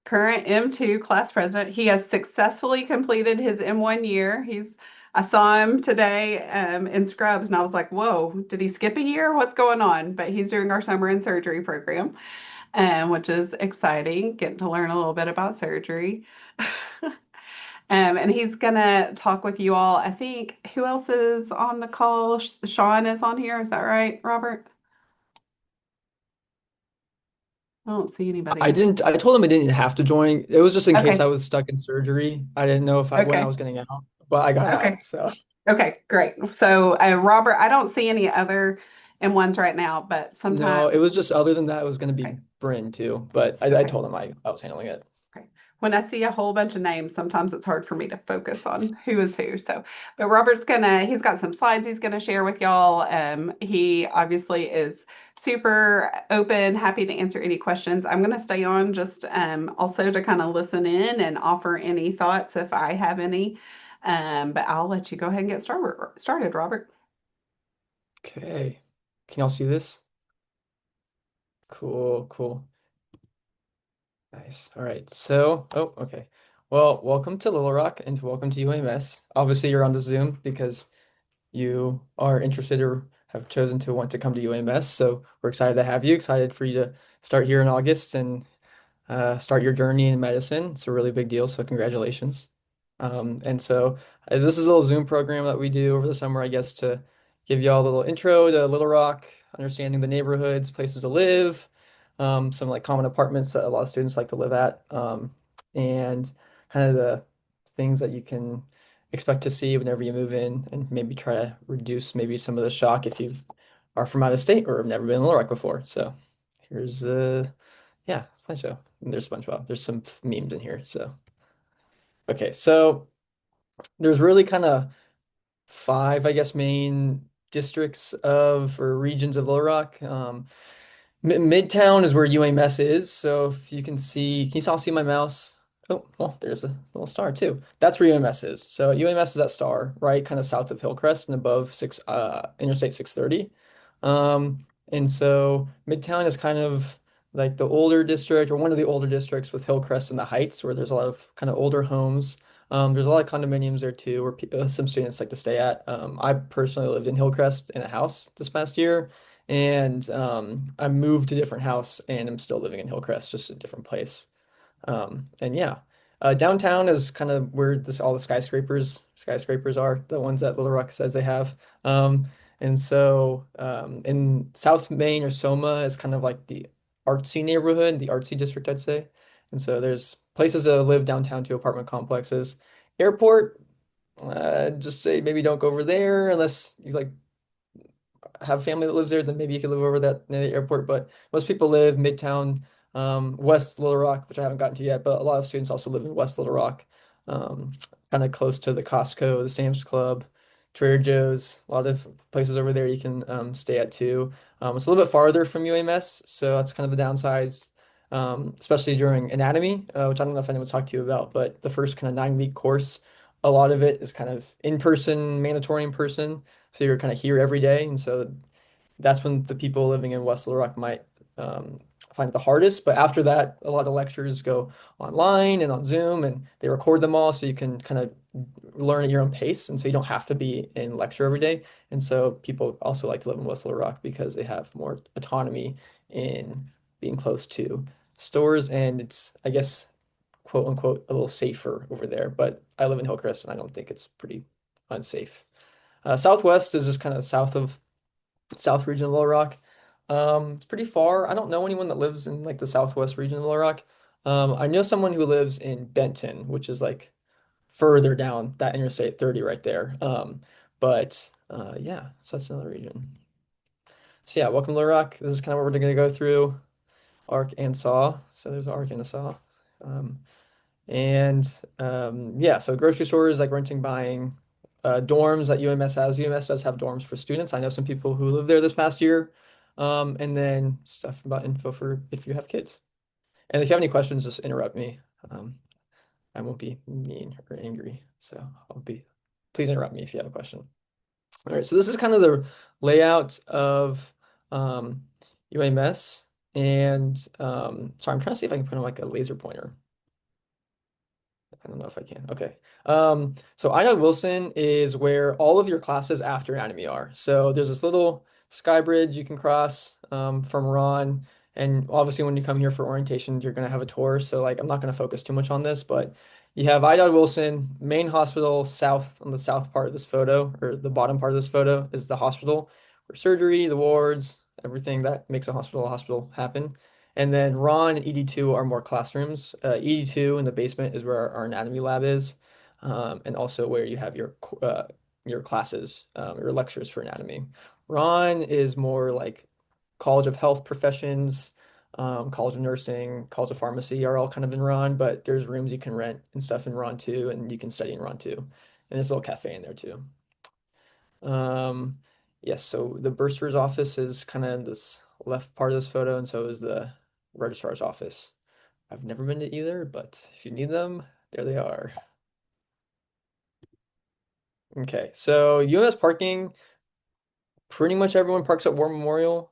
current M2 class president. He has successfully completed his M1 year. I saw him today in scrubs and I was like, whoa, did he skip a year? What's going on? But he's doing our summer in surgery program, which is exciting, getting to learn a little bit about surgery. And he's gonna talk with you all. I think who else is on the call? Sean is on here. Is that right, Robert? I don't see I anybody. didn't, I told him I didn't have to join. It was just in case I Okay. was stuck in surgery. I didn't know if when I Okay. was getting out, but I got Okay. out. So Okay. Great. So, Robert, I don't see any other M1s right now, but no, it sometimes. was just other than that, it was going to be Okay. Bryn too. But I Okay. told him I was handling it. Okay. When I see a whole bunch of names, sometimes it's hard for me to focus on who is who. So, but he's got some slides he's gonna share with y'all. He obviously is super open, happy to answer any questions. I'm gonna stay on just also to kind of listen in and offer any thoughts if I have any. But I'll let you go ahead and get started, Robert. Okay. Can y'all see this? Cool, cool. Nice. All right. So, oh, okay. Well, welcome to Little Rock and welcome to UAMS. Obviously, you're on the Zoom because you are interested or have chosen to want to come to UAMS. So we're excited to have you, excited for you to start here in August and start your journey in medicine. It's a really big deal, so congratulations. And so this is a little Zoom program that we do over the summer, I guess, to give you all a little intro to Little Rock, understanding the neighborhoods, places to live, some like common apartments that a lot of students like to live at, and kind of the things that you can expect to see whenever you move in, and maybe try to reduce maybe some of the shock if you are from out of state or have never been in Little Rock before. So here's the yeah, slideshow. And there's SpongeBob. There's some memes in here. So, okay. So there's really kind of five, I guess, main districts of or regions of Little Rock. Midtown is where UAMS is. So if you can see, can you all see my mouse? Oh, well, there's a little star too. That's where UAMS is. So UAMS is that star, right, kind of south of Hillcrest and above Interstate 630. And so Midtown is kind of like the older district or one of the older districts with Hillcrest and the Heights, where there's a lot of kind of older homes. There's a lot of condominiums there too, where some students like to stay at. I personally lived in Hillcrest in a house this past year. And I moved to a different house and I'm still living in Hillcrest, just a different place. And yeah, downtown is kind of where all the skyscrapers are, the ones that Little Rock says they have. And so in South Main or Soma is kind of like the artsy neighborhood, the artsy district, I'd say. And so there's places to live downtown to apartment complexes. Airport, just say maybe don't go over there unless you like have family that lives there, then maybe you could live over that near the airport. But most people live Midtown, West Little Rock, which I haven't gotten to yet, but a lot of students also live in West Little Rock, um, kind of close to the Costco, the Sam's Club, Trader Joe's, a lot of places over there you can stay at too. It's a little bit farther from UAMS, so that's kind of the downsides, especially during anatomy, which I don't know if anyone talked to you about, but the first kind of 9 week course, a lot of it is kind of in person, mandatory in person. So you're kind of here every day, and so that's when the people living in West Little Rock might um, find it the hardest. But after that, a lot of lectures go online and on Zoom, and they record them all, so you can kind of learn at your own pace, and so you don't have to be in lecture every day. And so people also like to live in West Little Rock because they have more autonomy in being close to stores, and it's, I guess, quote unquote, a little safer over there. But I live in Hillcrest, and I don't think it's pretty unsafe. Southwest is just kind of south of South region of Little Rock. It's pretty far. I don't know anyone that lives in like the Southwest region of Little Rock. I know someone who lives in Benton, which is like further down that Interstate 30 right there. But yeah, so that's another region. So yeah, welcome to Little Rock. This is kind of what we're gonna go through, arc and saw. So there's arc and a saw. Um, and yeah, so grocery stores like renting, buying, dorms that UMS has. UMS does have dorms for students. I know some people who lived there this past year. And then stuff about info for if you have kids. And if you have any questions, just interrupt me. Um, I won't be mean or angry. So please interrupt me if you have a question. All right, so this is kind of the layout of UMS. And sorry, I'm trying to see if I can put on like a laser pointer. I don't know if I can. Okay. So Ida Wilson is where all of your classes after anatomy are. So there's this little sky bridge you can cross from Ron. And obviously when you come here for orientation, you're gonna have a tour. So like I'm not gonna focus too much on this, but you have Ida Wilson, main hospital south on the south part of this photo, or the bottom part of this photo is the hospital where surgery, the wards, everything that makes a hospital happen. And then Ron and ED2 are more classrooms. ED2 in the basement is where our anatomy lab is, and also where you have your classes, your lectures for anatomy. Ron is more like College of Health Professions, College of Nursing, College of Pharmacy are all kind of in Ron, but there's rooms you can rent and stuff in Ron too, and you can study in Ron too. And there's a little cafe in there too. Um, yes, so the bursar's office is kind of this left part of this photo, and so is the registrar's office. I've never been to either, but if you need them, there they are. Okay, so UMS parking, pretty much everyone parks at War Memorial.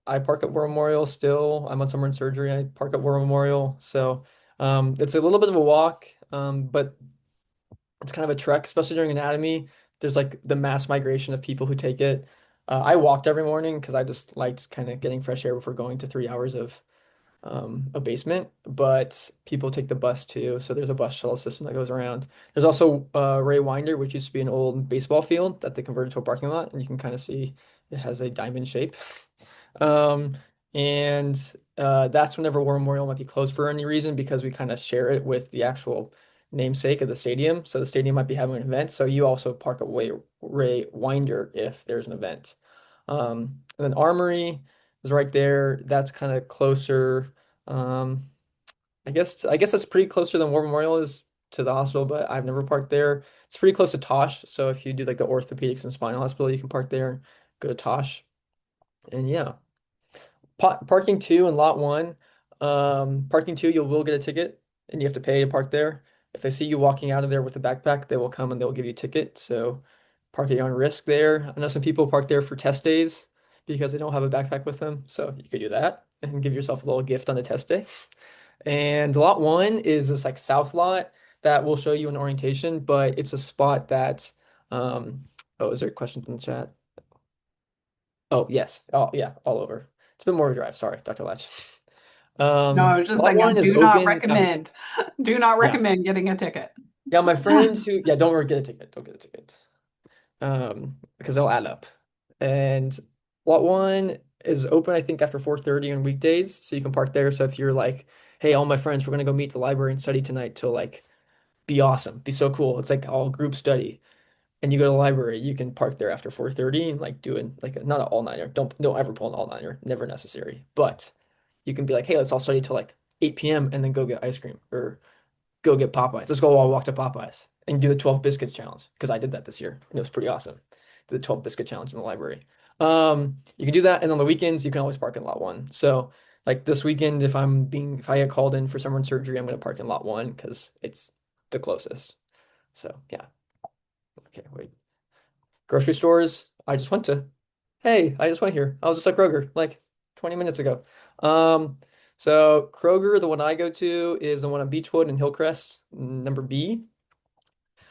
I park at War Memorial still. I'm on summer in surgery. I park at War Memorial. So it's a little bit of a walk, but it's kind of a trek, especially during anatomy. There's like the mass migration of people who take it. I walked every morning because I just liked kind of getting fresh air before going to 3 hours of a basement. But people take the bus too, so there's a bus shuttle system that goes around. There's also Ray Winder, which used to be an old baseball field that they converted to a parking lot, and you can kind of see it has a diamond shape. Um, and that's whenever War Memorial might be closed for any reason because we kind of share it with the actual namesake of the stadium. So the stadium might be having an event. So you also park at Ray Winder if there's an event. And then Armory is right there. That's kind of closer. Um, I guess that's pretty closer than War Memorial is to the hospital, but I've never parked there. It's pretty close to Tosh. So if you do like the orthopedics and spinal hospital, you can park there, go to Tosh. And yeah. Parking two and lot one. Parking two, you will get a ticket and you have to pay to park there. If they see you walking out of there with a backpack, they will come and they'll give you a ticket. So park at your own risk there. I know some people park there for test days because they don't have a backpack with them. So you could do that and give yourself a little gift on the test day. And lot one is this like south lot that will show you an orientation, but it's a spot that oh, is there questions in the chat? Oh, yes. Oh, yeah, all over. It's been more of a drive. Sorry, Dr. Latch. No, I was just Lot saying, I one is do not open after. recommend, do not Yeah. recommend getting a ticket. Yeah, my friends who, yeah, don't worry, get a ticket. Don't get a ticket. Because they'll add up. And lot one is open, I think, after 4:30 on weekdays. So you can park there. So if you're like, hey, all my friends, we're gonna go meet at the library and study tonight to like be awesome, be so cool. It's like all group study. And you go to the library, you can park there after 4:30 and like doing like not an all-nighter. Don't ever pull an all-nighter. Never necessary. But you can be like, hey, let's all study till like 8 p.m. and then go get ice cream or go get Popeyes. Let's go all walk to Popeyes and do the 12 biscuits challenge because I did that this year and it was pretty awesome. The 12 biscuit challenge in the library. You can do that, and on the weekends you can always park in lot one. So like this weekend, if I get called in for someone's surgery, I'm gonna park in lot one because it's the closest. So yeah. Okay, wait. Grocery stores, I just went to. Hey, I just went here. I was just at Kroger like 20 minutes ago. Um, so Kroger, the one I go to is the one on Beechwood and Hillcrest, number B.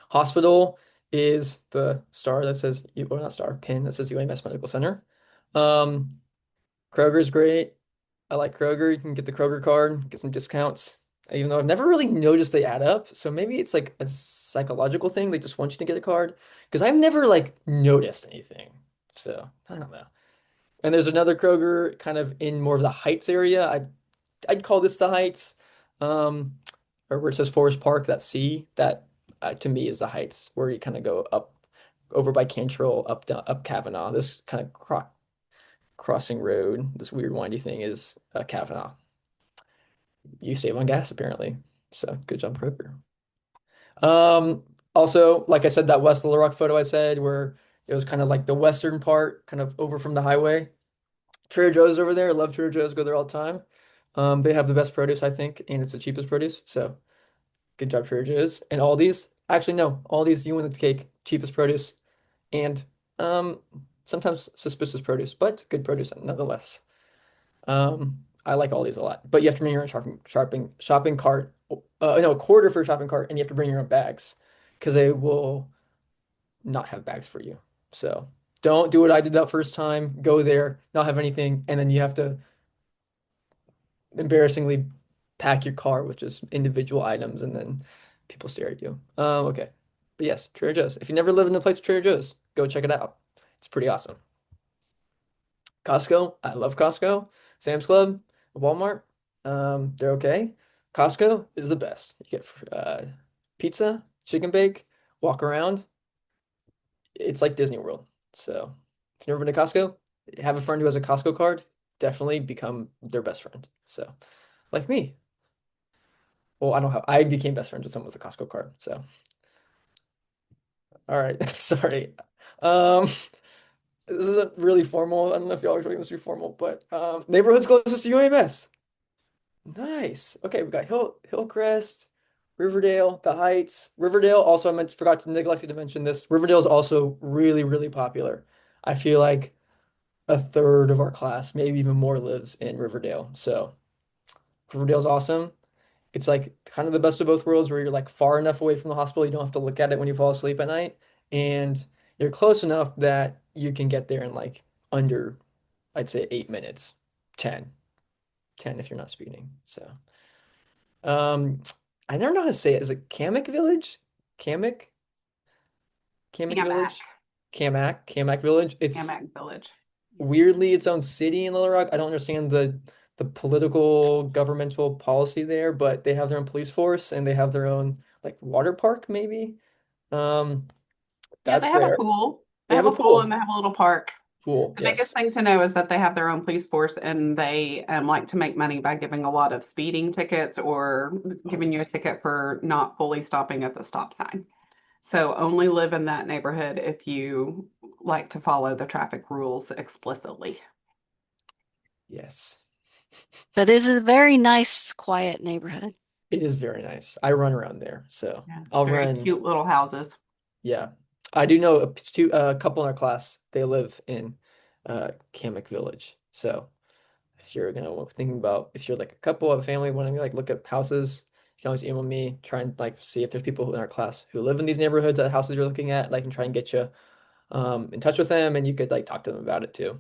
Hospital is the star that says, or not star, pin that says UAMS Medical Center. Um, Kroger's great. I like Kroger. You can get the Kroger card, get some discounts. Even though I've never really noticed they add up. So maybe it's like a psychological thing. They just want you to get a card. Because I've never like noticed anything. So I don't know. And there's another Kroger kind of in more of the Heights area. I'd call this the Heights. Um, or where it says Forest Park, that C, that to me is the Heights, where you kind of go up over by Cantrell, up down, up Kavanaugh. This kind of crossing road, this weird windy thing is Kavanaugh. You save on gas apparently. So good job, Kroger. Also, like I said, that West Little Rock photo I said where it was kind of like the western part, kind of over from the highway. Trader Joe's over there. I love Trader Joe's, go there all the time. They have the best produce, I think, and it's the cheapest produce. So good job, Trader Joe's. And Aldi's. Actually, no, Aldi's, you win the cake. Cheapest produce and um sometimes suspicious produce, but good produce nonetheless. I like Aldi's a lot, but you have to bring your own shopping cart no, a quarter for a shopping cart, and you have to bring your own bags because they will not have bags for you. So don't do what I did that first time. Go there, not have anything, and then you have to embarrassingly pack your car with just individual items, and then people stare at you. Okay. But yes, Trader Joe's. If you never lived in the place of Trader Joe's, go check it out. It's pretty awesome. Costco, I love Costco. Sam's Club, Walmart, they're okay. Costco is the best. You get pizza, chicken bake, walk around. It's like Disney World. So if you've never been to Costco, have a friend who has a Costco card, definitely become their best friend. So like me. Well, I don't have, I became best friends with someone with a Costco card. So, all right. Sorry. Um, this isn't really formal. I don't know if y'all are taking this to be formal, but neighborhoods closest to UAMS. Nice. Okay, we got Hillcrest, Riverdale, the Heights. Riverdale also, forgot to neglected to mention this. Riverdale is also really, really popular. I feel like a third of our class, maybe even more, lives in Riverdale. So Riverdale's awesome. It's like kind of the best of both worlds where you're like far enough away from the hospital you don't have to look at it when you fall asleep at night, and you're close enough that you can get there in like under, I'd say 8 minutes, 10, 10 if you're not speeding. So, um, I never know how to say it. Is it Kamak Village? Kamak? Kamak Camac, Village? Kamak Village. It's Camac Village. Yes. weirdly its own city in Little Rock. I don't understand the political governmental policy there, but they have their own police force and they have their own like water park maybe. Um, Yeah, they that's have a there. pool. They They have have a a pool and pool. they have a little park. Pool, The biggest yes. thing to know is that they have their own police force and they like to make money by giving a lot of speeding tickets or Oh, giving you a ticket for not fully stopping at the stop sign. So only live in that neighborhood if you like to follow the traffic rules explicitly. yes. But it's a very nice, quiet neighborhood. It is very nice. I run around there, so Yeah, I'll very run. cute little houses. Yeah, I do know a couple in our class. They live in Kamak Village. So if you're thinking about if you're like a couple of a family wanting to like look at houses, you can always email me, try and like see if there's people in our class who live in these neighborhoods at houses you're looking at, and I can try and get you in touch with them, and you could like talk to them about it too.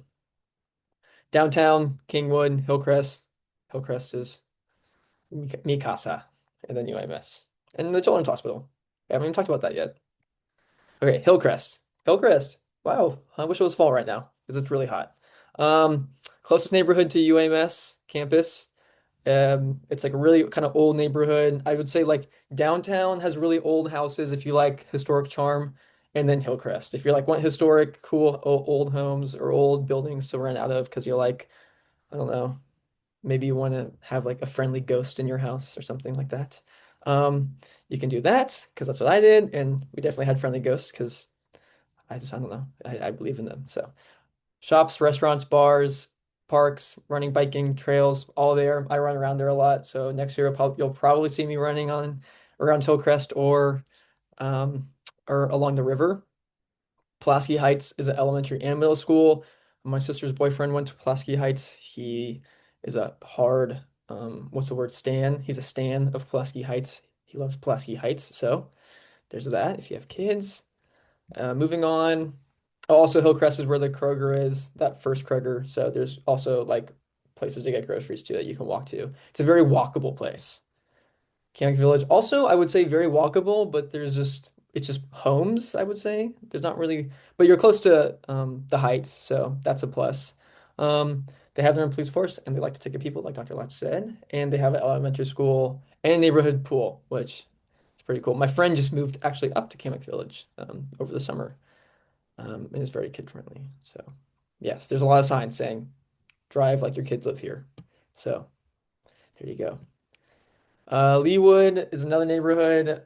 Downtown, Kingwood, Hillcrest. Hillcrest is Mi Casa, and then UMS, and the Children's Hospital. We haven't even talked about that yet. Okay, Hillcrest. Hillcrest. Wow, I wish it was fall right now because it's really hot. Closest neighborhood to UMS campus. It's like a really kind of old neighborhood. I would say like downtown has really old houses if you like historic charm, and then Hillcrest. If you're like want historic, cool old homes or old buildings to rent out of because you're like, I don't know, maybe you want to have like a friendly ghost in your house or something like that. You can do that because that's what I did, and we definitely had friendly ghosts because I don't know, I believe in them. So shops, restaurants, bars, parks, running, biking, trails, all there. I run around there a lot. So next year you'll probably see me running on around Hillcrest um, or along the river. Pulaski Heights is an elementary and middle school. My sister's boyfriend went to Pulaski Heights. He is a hard, what's the word, stan. He's a stan of Pulaski Heights. He loves Pulaski Heights. So there's that if you have kids. Moving on. Oh, also, Hillcrest is where the Kroger is, that first Kroger. So there's also like places to get groceries too that you can walk to. It's a very walkable place. Kamak Village. Also, I would say very walkable, but it's just homes, I would say. There's not really, but you're close to the Heights, so that's a plus. They have their own police force and they like to take people, like Dr. Latch said, and they have an elementary school and a neighborhood pool, which is pretty cool. My friend just moved actually up to Kamak Village over the summer, and is very kid friendly. So, yes, there's a lot of signs saying drive like your kids live here. So, there you go. Leewood is another neighborhood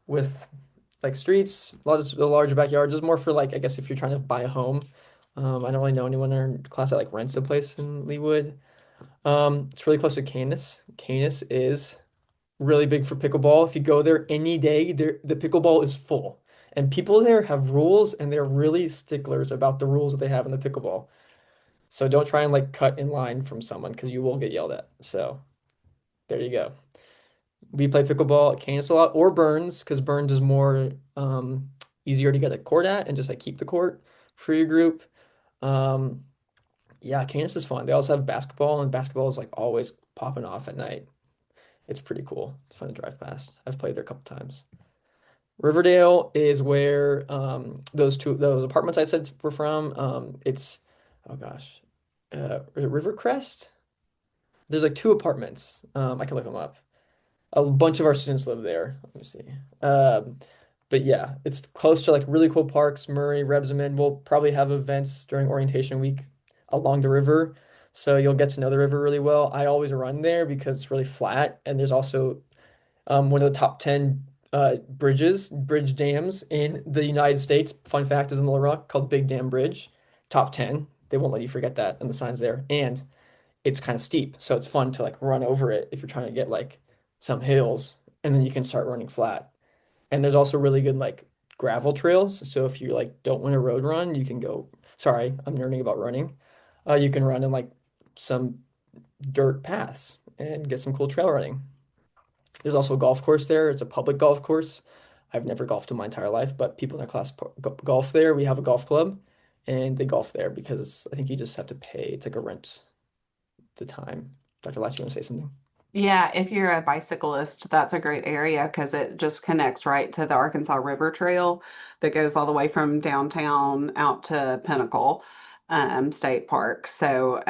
with like streets, a large backyard, just more for like I guess if you're trying to buy a home. I don't really know anyone in our class that like rents a place in Leewood. It's really close to Canis. Canis is really big for pickleball. If you go there any day, the pickleball is full. And people there have rules and they're really sticklers about the rules that they have in the pickleball. So don't try and like cut in line from someone because you will get yelled at. So there you go. We play pickleball at Canis a lot or Burns because Burns is more easier to get a court at and just like keep the court for your group. Um, yeah, Canis is fun. They also have basketball, and basketball is like always popping off at night. It's pretty cool. It's fun to drive past. I've played there a couple times. Riverdale is where those apartments I said were from. It's oh gosh, is it Rivercrest? There's like two apartments. I can look them up. A bunch of our students live there. Let me see. Um, but yeah, it's close to like really cool parks. Murray, Rebsamen will probably have events during orientation week along the river. So you'll get to know the river really well. I always run there because it's really flat. And there's also one of the top 10 bridge dams in the United States. Fun fact is in Little Rock called Big Dam Bridge. Top 10. They won't let you forget that. And the sign's there. And it's kind of steep, so it's fun to like run over it if you're trying to get like some hills, and then you can start running flat. And there's also really good like gravel trails. So if you like don't want a road run, you can go. Sorry, I'm learning about running. You can run in like some dirt paths and get some cool trail running. There's also a golf course there. It's a public golf course. I've never golfed in my entire life, but people in our class golf there. We have a golf club, and they golf there because I think you just have to pay. It's like a rent the time. Dr. Lash, you want to say something? Yeah, if you're a bicyclist, that's a great area because it just connects right to the Arkansas River Trail that goes all the way from downtown out to Pinnacle State Park. So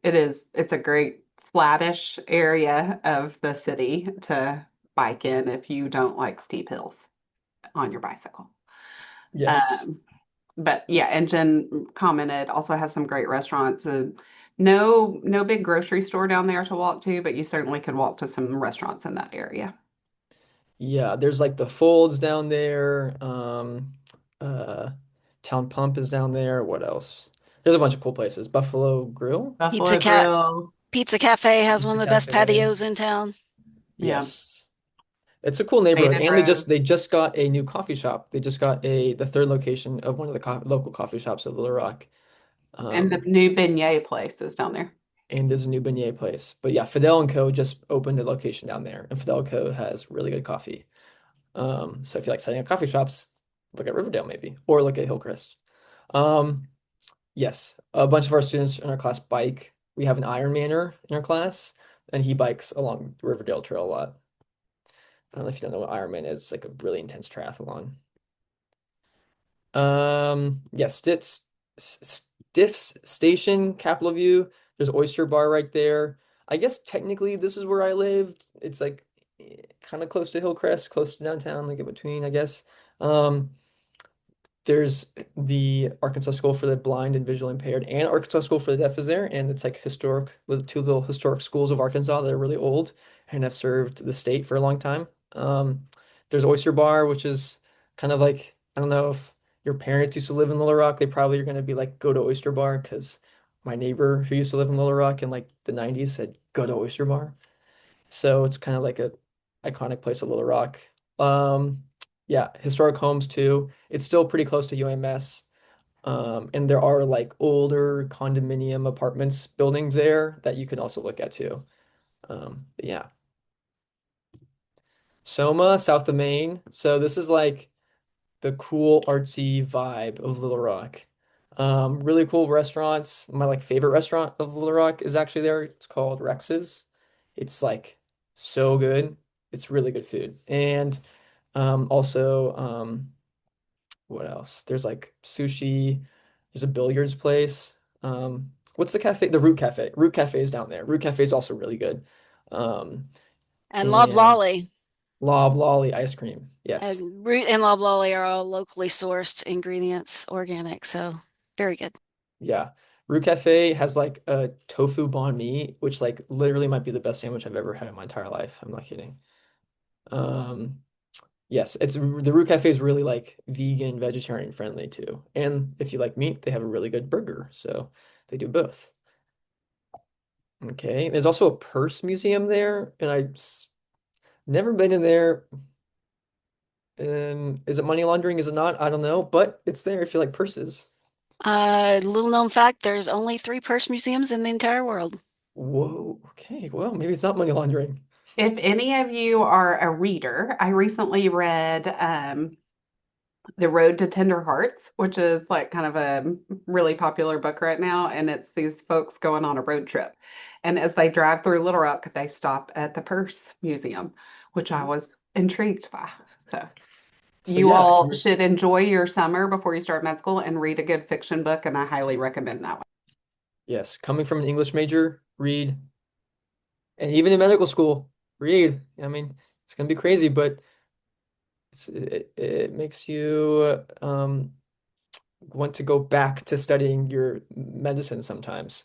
it's a great flattish area of the city to bike in if you don't like steep hills on your bicycle. Yes. Um, but yeah, and Jen commented also has some great restaurants. No big grocery store down there to walk to, but you certainly could walk to some restaurants in that area. Yeah, there's like the Folds down there. Uh, Town Pump is down there. What else? There's a bunch of cool places. Buffalo Grill, Pizza Buffalo Cat Grill, Pizza Cafe has one Pizza of the best Cafe. patios in town. yeah, Yes. It's a cool neighborhood. Maiden And Road, they just got a new coffee shop. They just got the third location of one of the local coffee shops of Little Rock. and the Um, new beignet place is down there. and there's a new beignet place. But yeah, Fidel and Co. just opened a location down there, and Fidel Co. has really good coffee. So if you like setting up coffee shops, look at Riverdale maybe, or look at Hillcrest. Um, yes, a bunch of our students in our class bike. We have an Ironmaner in our class, and he bikes along the Riverdale Trail a lot. I don't know if you don't know what Ironman is. It's like a really intense triathlon. Yeah, Stiff's Station, Capitol View. There's Oyster Bar right there. I guess technically this is where I lived. It's like kind of close to Hillcrest, close to downtown, like in between, I guess. Um, there's the Arkansas School for the Blind and Visually Impaired and Arkansas School for the Deaf is there, and it's like historic, the two little historic schools of Arkansas that are really old and have served the state for a long time. There's Oyster Bar, which is kind of like, I don't know if your parents used to live in Little Rock, they probably are going to be like, go to Oyster Bar, because my neighbor who used to live in Little Rock in like the 90s said, go to Oyster Bar. So it's kind of like a iconic place of Little Rock. Um, yeah, historic homes too. It's still pretty close to UMS. And there are like older condominium apartments buildings there that you can also look at too. But yeah. Soma, south of Maine. So this is like the cool artsy vibe of Little Rock. Really cool restaurants. My like favorite restaurant of Little Rock is actually there. It's called Rex's. It's like so good. It's really good food. And also what else? There's like sushi. There's a billiards place. What's the cafe? The Root Cafe. Root Cafe is down there. Root Cafe is also really good. Um, And and Loblolly Lob Lolly ice cream. Yes. and Root and Loblolly are all locally sourced ingredients, organic, so very good. Yeah. Root Cafe has like a tofu banh mi, which like literally might be the best sandwich I've ever had in my entire life. I'm not kidding. Um, yes, it's the Root Cafe is really like vegan, vegetarian friendly too. And if you like meat, they have a really good burger. So they do both. Okay. There's also a purse museum there, and never been in there. Is it money laundering? Is it not? I don't know, but it's there if you like purses. Little known fact, there's only three purse museums in the entire world. Whoa. Okay. Well, maybe it's not money laundering. If any of you are a reader, I recently read The Road to Tender Hearts, which is like kind of a really popular book right now. And it's these folks going on a road trip. And as they drive through Little Rock, they stop at the Purse Museum, which I was intrigued by. So So you yeah, if all you're should enjoy your summer before you start med school and read a good fiction book. And I highly recommend that one. yes, coming from an English major, read, and even in medical school, read. I mean, it's gonna be crazy, but it makes you want to go back to studying your medicine sometimes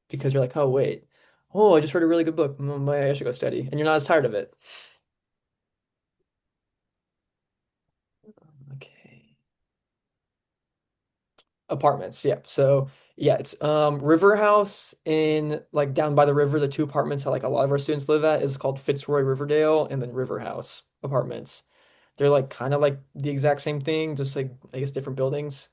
because you're like, oh wait, oh I just read a really good book. Maybe I should go study, and you're not as tired of it. Okay. Apartments, yeah. So yeah, it's River House in like down by the river. The two apartments that like a lot of our students live at is called Fitzroy Riverdale and then River House apartments. They're like kind of like the exact same thing, just like I guess different buildings.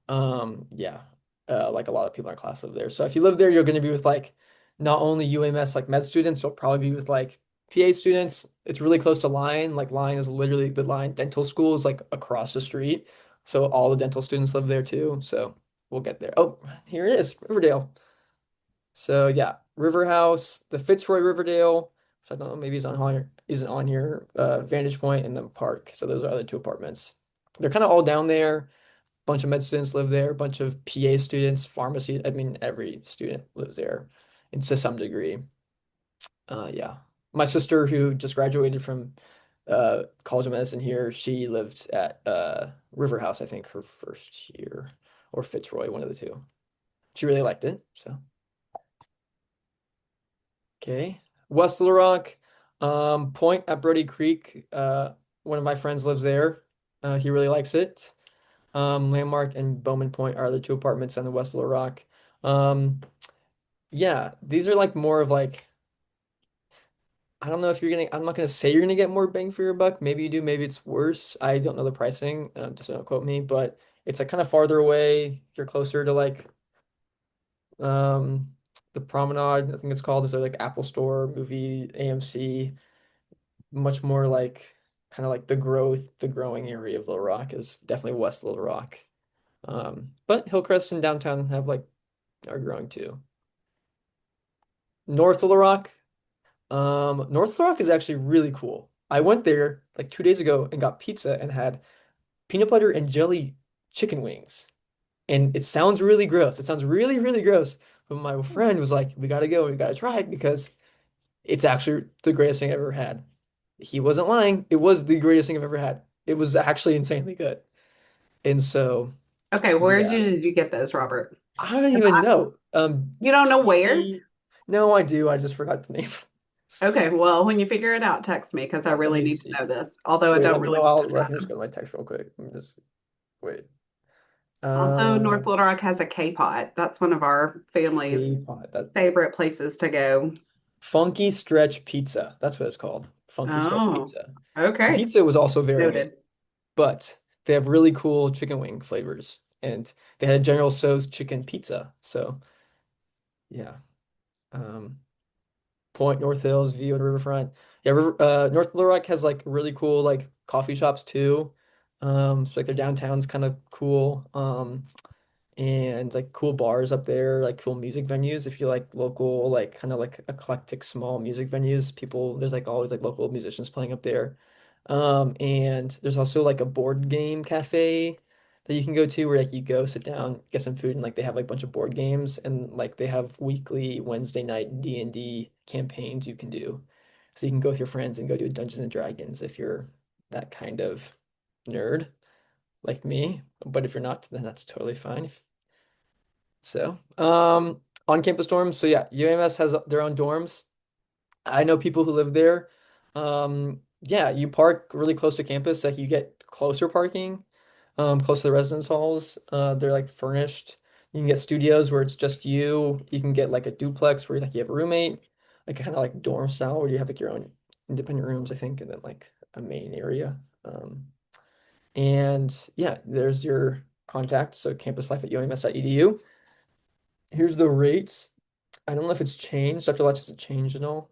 Yeah, like a lot of people in our class live there. So if you live there, you're going to be with like not only UMS like med students, you'll probably be with like PA students. It's really close to Lyon. Like Lyon is literally the Lyon Dental School is like across the street. So all the dental students live there too. So we'll get there. Oh, here it is, Riverdale. So yeah, River House, the Fitzroy Riverdale, which I don't know, maybe isn't on here, Vantage Point and then Park. So those are other two apartments. They're kind of all down there. Bunch of med students live there, bunch of PA students, pharmacy. I mean, every student lives there, and to some degree. Yeah. My sister, who just graduated from College of Medicine here, she lived at River House, I think, her first year, or Fitzroy, one of the two. She really liked it. So, okay. West Little Rock, Point at Brody Creek. One of my friends lives there. He really likes it. Landmark and Bowman Point are the two apartments on the West Little Rock. Um, yeah, these are like more of like I don't know if you're gonna. I'm not gonna say you're gonna get more bang for your buck. Maybe you do. Maybe it's worse. I don't know the pricing. Just don't quote me. But it's like kind of farther away. You're closer to like um the Promenade. I think it's called. There's like Apple Store, movie, AMC. Much more like kind of like the growing area of Little Rock is definitely West Little Rock. But Hillcrest and downtown have like are growing too. North Little Rock. North Little Rock is actually really cool. I went there like 2 days ago and got pizza and had peanut butter and jelly chicken wings. And it sounds really gross. It sounds really, really gross. But my friend was like, we gotta go, we gotta try it because it's actually the greatest thing I've ever had. He wasn't lying. It was the greatest thing I've ever had. It was actually insanely good. And so, Okay, where yeah. did you get those, Robert? I don't even know. You don't know where? Cheesy. No, I do. I just forgot the name. Okay, well, when you figure it out, text me because I Let really me need to see. know this, although I Wait, don't really want to let try me just them. go to my text real quick. Let me just wait. Also, North Um, Little Rock has a K-pot. That's one of our family's K-pot. That favorite places to go. Funky Stretch Pizza. That's what it's called. Funky Stretch Oh, Pizza. The okay. pizza was also very good, Noted. but they have really cool chicken wing flavors, and they had General Tso's chicken pizza. So yeah. Um, Point, North Hills, View, and Riverfront. Yeah, North Little Rock has like really cool like coffee shops too. So like their downtown's kind of cool. And like cool bars up there, like cool music venues. If you like local, like kind of like eclectic small music venues, people there's like always like local musicians playing up there. And there's also like a board game cafe that you can go to where like you go sit down, get some food, and like they have like a bunch of board games and like they have weekly Wednesday night D&D campaigns you can do. So you can go with your friends and go do Dungeons and Dragons if you're that kind of nerd like me. But if you're not, then that's totally fine. So, on-campus dorms. So yeah, UAMS has their own dorms. I know people who live there. Yeah, you park really close to campus. Like you get closer parking, close to the residence halls. They're like furnished. You can get studios where it's just you. You can get like a duplex where like you have a roommate, like kind of like dorm style where you have like your own independent rooms, I think, and then like a main area. And yeah, there's your contact. So campuslife@ums.edu. Here's the rates. I don't know if it's changed. Dr. Latch, has it changed at all?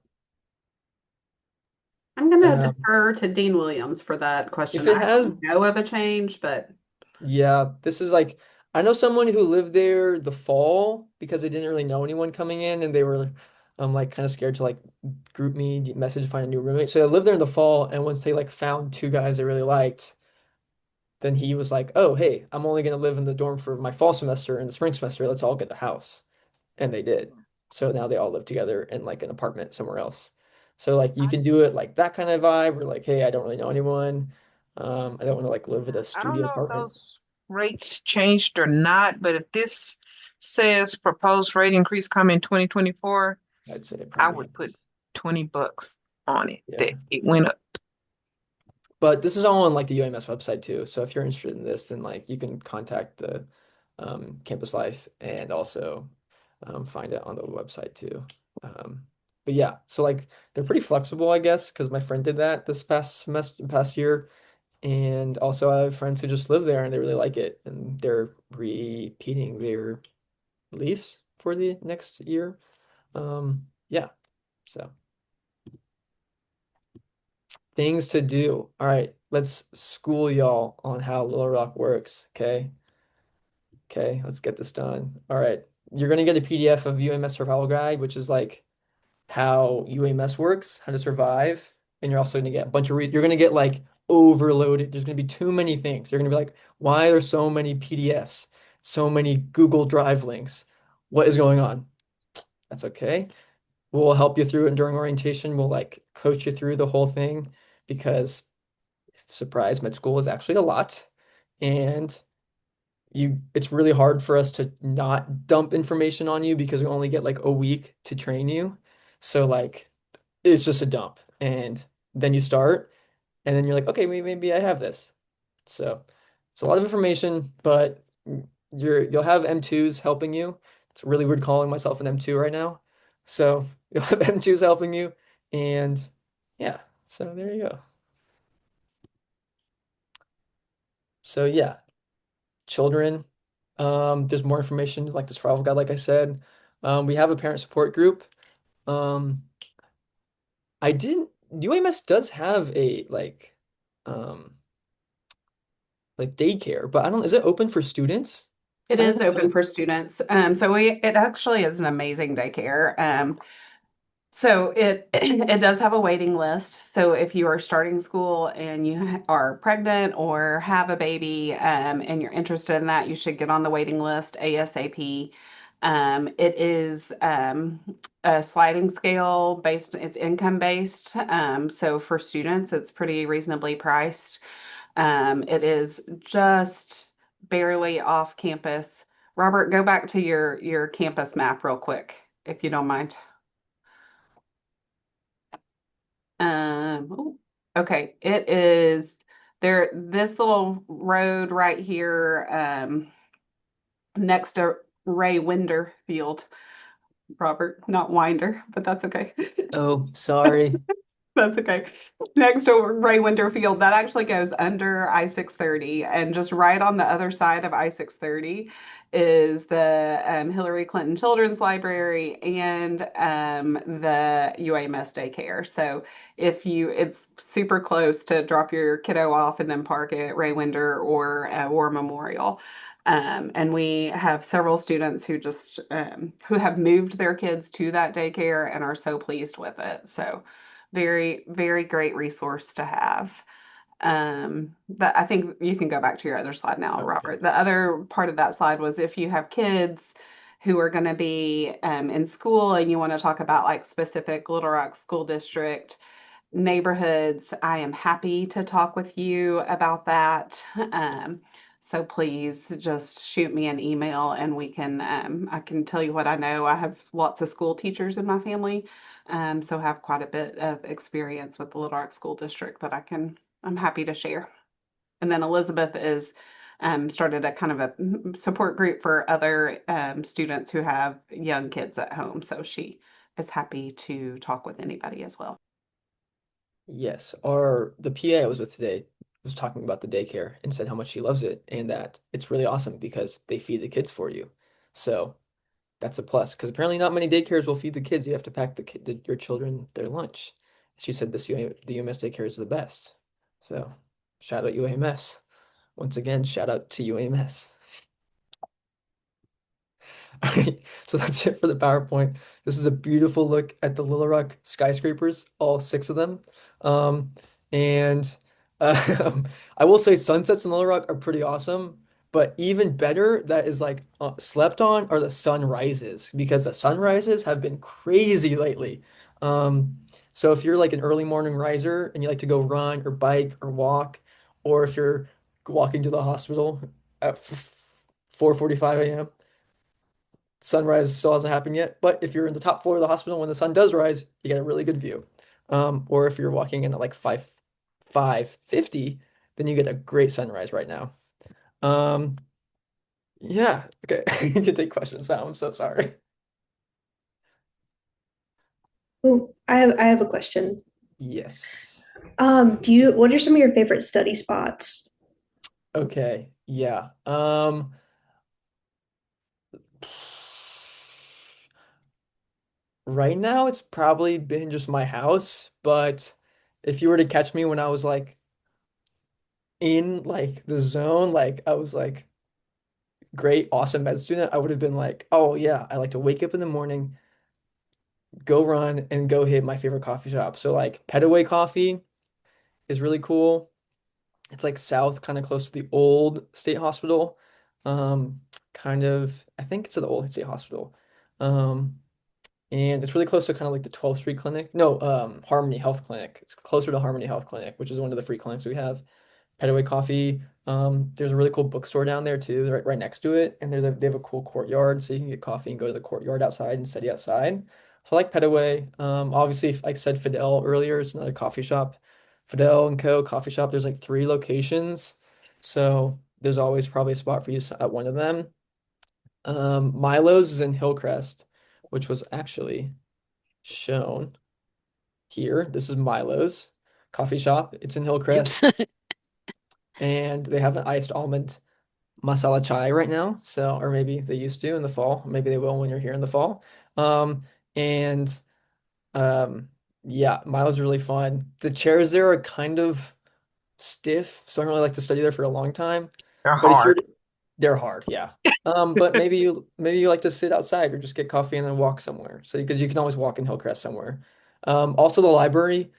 I'm going to Um, defer to Dean Williams for that if question. it I has, don't know of a change, but yeah, this is like I know someone who lived there the fall because they didn't really know anyone coming in and they were like kind of scared to like group me, message, find a new roommate. So they lived there in the fall and once they like found two guys they really liked, then he was like, "Oh, hey, I'm only gonna live in the dorm for my fall semester and the spring semester. Let's all get a house." And they did. So now they all live together in like an apartment somewhere else. So like you can do it like that kind of vibe where like, hey, I don't really know anyone. I don't want to like live at a I don't studio know if apartment. those rates changed or not, but if this says proposed rate increase coming 2024, I'd say it I probably would put has. 20 bucks on it that Yeah. it went up. But this is all on like the UMS website too. So if you're interested in this, then like you can contact the Campus Life and also find it on the website too. But yeah, so like they're pretty flexible, I guess, because my friend did that this past semester, past year. And also I have friends who just live there and they really like it and they're repeating their lease for the next year. Yeah, so things to do. All right, let's school y'all on how Little Rock works, okay? Okay, let's get this done. All right, you're gonna get a PDF of UMS Survival Guide, which is like how UMS works, how to survive, and you're also gonna get a bunch of you're gonna get like overloaded. There's gonna be too many things. You're gonna be like, why are there so many PDFs, so many Google Drive links? What is going on? That's okay. We'll help you through it during orientation. We'll like coach you through the whole thing because surprise, med school is actually a lot. And it's really hard for us to not dump information on you because we only get like a week to train you. So like it's just a dump. And then you start and then you're like, okay, maybe I have this. So it's a lot of information, but you'll have M2s helping you. It's really weird calling myself an M2 right now. So you'll have M2s helping you. And yeah, so there you go. So yeah, children. There's more information like the survival guide, like I said. We have a parent support group. Um, I didn't, UAMS does have a um like daycare, but I don't, is it open for students? it I is didn't open know. for students. It actually is an amazing daycare. So it it does have a waiting list. So if you are starting school and you are pregnant or have a baby, and you're interested in that, you should get on the waiting list ASAP. It is a sliding scale based, it's income based. So for students, it's pretty reasonably priced. It is just barely off campus. Robert, go back to your campus map real quick, if you don't mind. Oh, okay. It is there, this little road right here, next to Ray Winder Field. Robert, not Winder, but that's okay. Oh, sorry. That's okay. Next to Ray Winterfield, that actually goes under I-630, and just right on the other side of I-630 is the Hillary Clinton Children's Library and the UAMS daycare. So it's super close to drop your kiddo off and then park at Ray Winder or War Memorial. And we have several students who have moved their kids to that daycare and are so pleased with it. So very, very great resource to have. But I think you can go back to your other slide now, Okay. Robert. The other part of that slide was if you have kids who are going to be in school and you want to talk about like specific Little Rock School District neighborhoods, I am happy to talk with you about that. So please just shoot me an email and I can tell you what I know. I have lots of school teachers in my family, so have quite a bit of experience with the Little Rock School District that I'm happy to share. And then Elizabeth is started a kind of a support group for other students who have young kids at home. So she is happy to talk with anybody as well. Yes, or the PA I was with today was talking about the daycare and said how much she loves it and that it's really awesome because they feed the kids for you. So that's a plus because apparently not many daycares will feed the kids. You have to pack your children their lunch. She said the UMS daycare is the best. So shout out UAMS. Once again, shout out to UAMS. All right, so that's it for the PowerPoint. This is a beautiful look at the Little Rock skyscrapers, all six of them. Um, and I will say sunsets in Little Rock are pretty awesome, but even better that is like slept on are the sunrises because the sunrises have been crazy lately. Um, so if you're like an early morning riser and you like to go run or bike or walk, or if you're walking to the hospital at 4:45 a.m. Sunrise still hasn't happened yet, but if you're in the top floor of the hospital when the sun does rise, you get a really good view. Or if you're walking in at like 5:50, then you get a great sunrise right now. Um, yeah, okay. You can take questions now. I'm so sorry. Oh, I have a question. Yes. What are some of your favorite study spots? Okay. Yeah. Right now it's probably been just my house, but if you were to catch me when I was like in like the zone, like I was like great, awesome med student, I would have been like, oh yeah, I like to wake up in the morning, go run, and go hit my favorite coffee shop. So like Petaway Coffee is really cool. It's like south, kind of close to the old state hospital. Kind of, I think it's at the old state hospital. Um, and it's really close to kind of like the 12th Street Clinic. No, Harmony Health Clinic. It's closer to Harmony Health Clinic, which is one of the free clinics we have. Petaway Coffee. There's a really cool bookstore down there too, right next to it, and they have a cool courtyard, so you can get coffee and go to the courtyard outside and study outside. So I like Petaway. Obviously, like I said, Fidel earlier, it's another coffee shop. Fidel and Co. coffee shop. There's like three locations, so there's always probably a spot for you at one of them. Milo's is in Hillcrest, which was actually shown here. This is Milo's coffee shop. It's in Hillcrest. Oops. And they have an iced almond masala chai right now. So, or maybe they used to in the fall. Maybe they will when you're here in the fall. And um, yeah, Milo's really fun. The chairs there are kind of stiff, so I don't really like to study there for a long time. They're But if you're, hard. they're hard, yeah. But maybe you like to sit outside or just get coffee and then walk somewhere. So because you can always walk in Hillcrest somewhere. Also the library.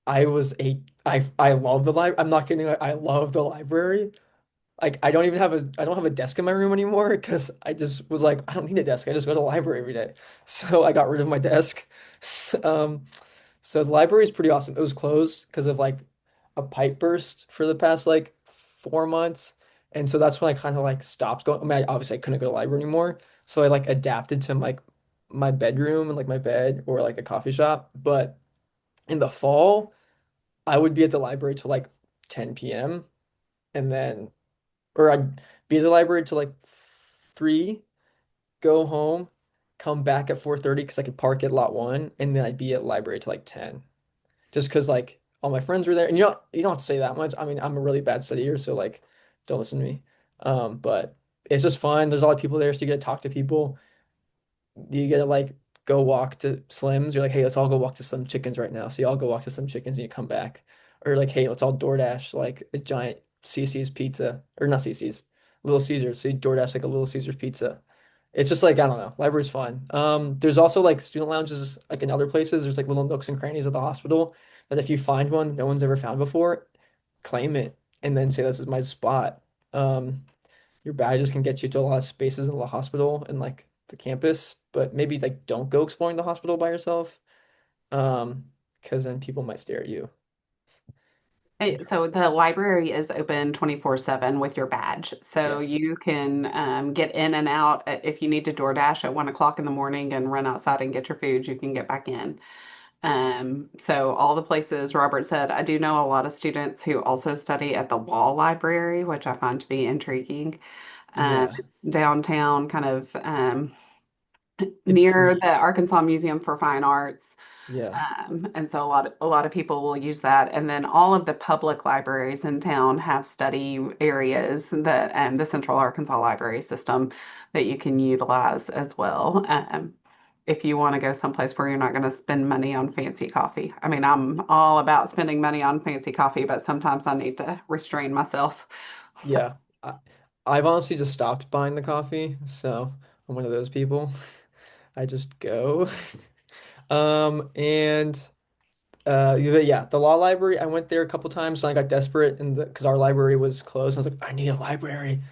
I love the library. I'm not kidding. I love the library. Like I don't have a desk in my room anymore because I just was like, I don't need a desk. I just go to the library every day. So I got rid of my desk. Um, so the library is pretty awesome. It was closed because of like a pipe burst for the past like 4 months. And so that's when I kind of like stopped going. I mean, obviously I couldn't go to the library anymore. So I like adapted to like my bedroom and like my bed or like a coffee shop. But in the fall, I would be at the library till like 10 p.m. and then or I'd be at the library till like 3, go home, come back at 4:30 because I could park at lot 1, and then I'd be at the library till like 10. Just because like all my friends were there. And you don't have to say that much. I mean, I'm a really bad studier, so like don't listen to me. But it's just fun. There's a lot of people there, so you get to talk to people. You get to like go walk to Slim's. You're like, hey, let's all go walk to Slim Chickens right now. So you all go walk to Slim Chickens and you come back. Or like, hey, let's all DoorDash like a giant CC's pizza. Or not CC's, Little Caesars. So you DoorDash like a Little Caesars pizza. It's just like, I don't know, library's fun. There's also like student lounges like in other places. There's like little nooks and crannies at the hospital that if you find one that no one's ever found before, claim it and then say this is my spot. Um, your badges can get you to a lot of spaces in the hospital and like the campus, but maybe like don't go exploring the hospital by yourself. Because then people might stare at you. So the library is open 24/7 with your badge. So Yes. you can get in and out. If you need to DoorDash at 1 o'clock in the morning and run outside and get your food, you can get back in. So all the places Robert said, I do know a lot of students who also study at the Wall Library, which I find to be intriguing. Yeah. It's downtown, kind of It's near free. the Arkansas Museum for Fine Arts. Yeah. And so a lot of people will use that. And then all of the public libraries in town have study areas that the Central Arkansas Library System that you can utilize as well. if you want to go someplace where you're not going to spend money on fancy coffee. I mean, I'm all about spending money on fancy coffee, but sometimes I need to restrain myself. So, Yeah. I've honestly just stopped buying the coffee, so I'm one of those people. I just go. And yeah, the law library, I went there a couple times and I got desperate and because our library was closed. I was like, I need a library.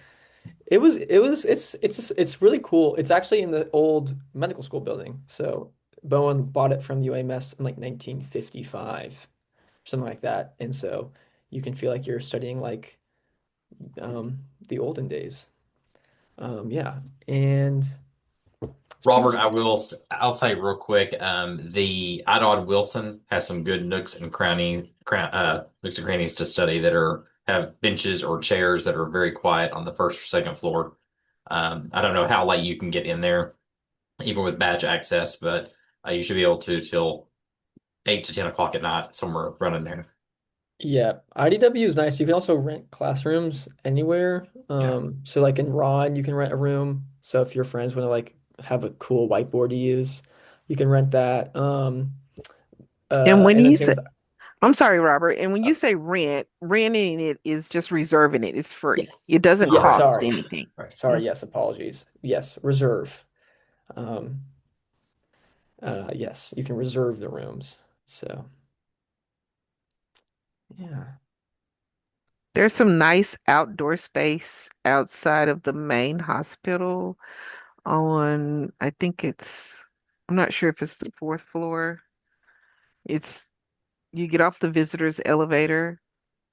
It's really cool. It's actually in the old medical school building. So Bowen bought it from UAMS in like 1955, something like that. And so you can feel like you're studying like the olden days. Yeah. And it's pretty Robert, cheap. I'll say real quick, the Idod Wilson has some good nooks and crannies to study that have benches or chairs that are very quiet on the first or second floor. I don't know how late you can get in there, even with badge access, but you should be able to till 8 to 10 o'clock at night, somewhere running there. Yeah, IDW is nice. You can also rent classrooms anywhere. Yeah. So like in Ron, you can rent a room. So if your friends want to like have a cool whiteboard to use, you can rent that. And when And then you same say, with I'm sorry, Robert, and when uh, you say rent, renting it is just reserving it. It's free. yes. It doesn't yes, Correct. cost sorry. anything. Right. Yeah. Sorry, yes, apologies. Yes, reserve. Um, yes, you can reserve the rooms. So yeah. There's some nice outdoor space outside of the main hospital on, I think I'm not sure if it's the fourth floor. It's, you get off the visitor's elevator